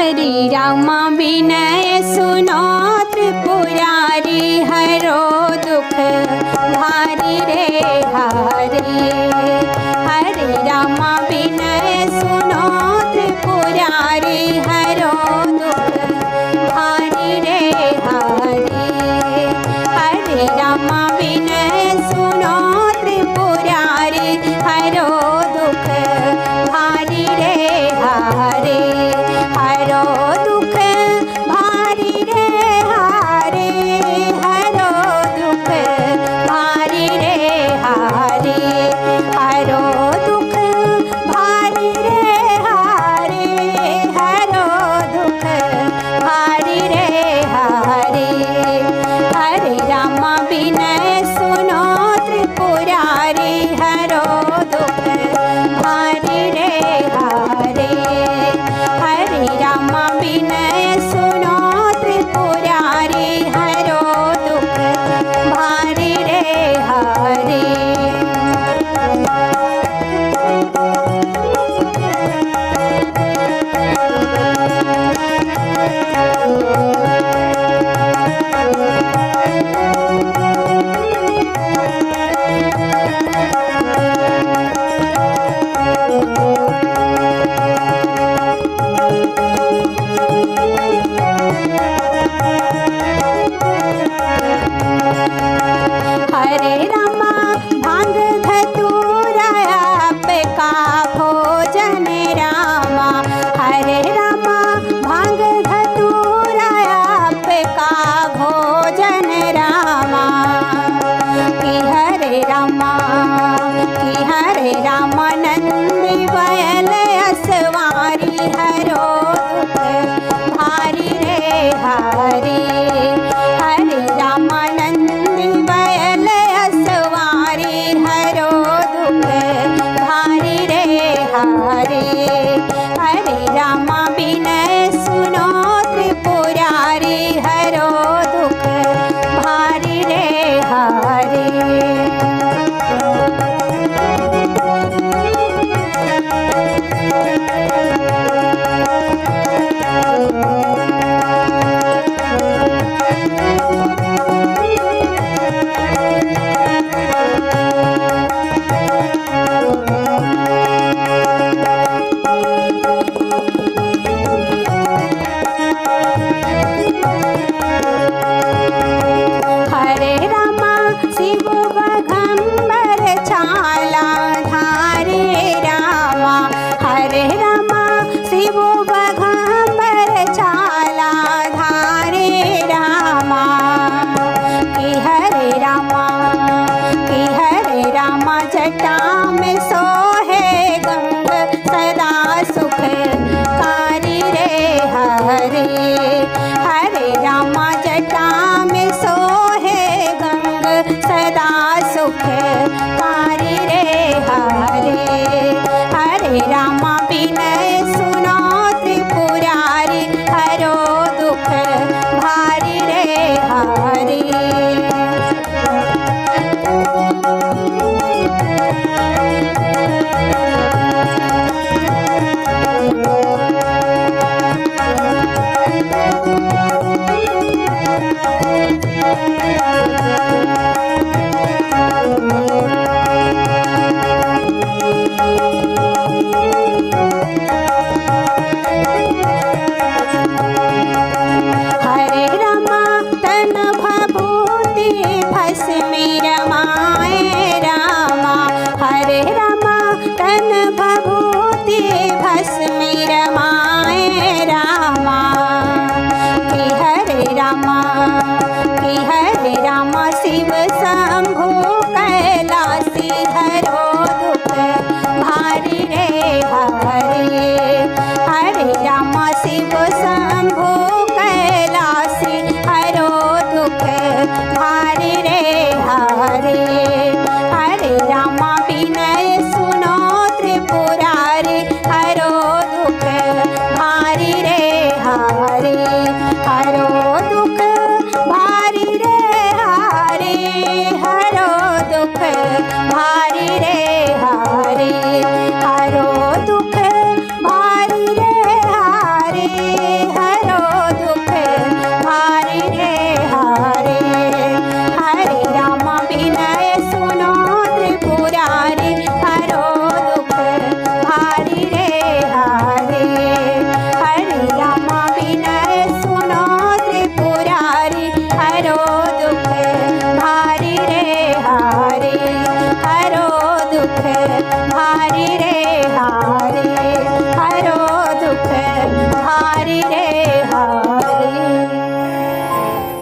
हरि रामा विनय सुनो त्रिपुरारी, हरो दुख भारी रे हरि। हरि रामा विनय सुनो त्रिपुरारी, हरो दुख भारी रे हरि। हरि रामा विनय सुनो त्रिपुरारी, हरो दुख भारी रे हरे। हरो दुख भारी रे हरे, हरो दुख भारी रे हरे। हरो दुख भारी रे हरे, हरो दुख भारी रे हरे। हरे रामा विनय सुनो त्रिपुरारी, हरो दुख भारी रे हरे। हरे रामा विनय सुनो त्रिपुरारी, हरो दुख भारी रे हरे। हरे रामा भांग धतूरा आपका भोजन रामा। हरे रामा भांग धतूरा आपका भोजन रामा। कि हरे रामा नंदी बयल असवारी, हरो दुख भारी रे हरे। हरे रामा नंदी बयल असवारी, हरो दुख भारी रे हरे। हरे रामा विनय सुनो त्रिपुरारी, हरो दुख भारी रे हरे। हरे रामा शिव बघंबर छाला धारे रामा। हरे रामा शिव बघंबर छाला धारे रामा। कि हरे रामा जटा में सोहे गंग, सदा सुख कारी रे हरे। हरे रामा जटा में सोहे गंग, सदा सुख कारी रे हरे। हरे रामा विनय सुनो त्रिपुरारी, हरो दुख भारी रे हरे। हरे रामा तन भभूति भस्मी रमाए रामा। हरे रामा तन भभूति भस्मी रमाए रामा। कि हरे रामा शिव शंभु कैलासी, हरो दुख भारी रे हरे। हरे रामा शिव शंभु कैलासी, हरो दुख भारी रे हरे। हरे रामा विनय सुनो त्रिपुरारी, हरो दुख भारी रे हरे। हरो दुख भारी रे हरे, हरो दुख भारी रे हरे। हरो दुख भारी रे हरे। भारी रे हरे हरो दुख भारी रे हरे।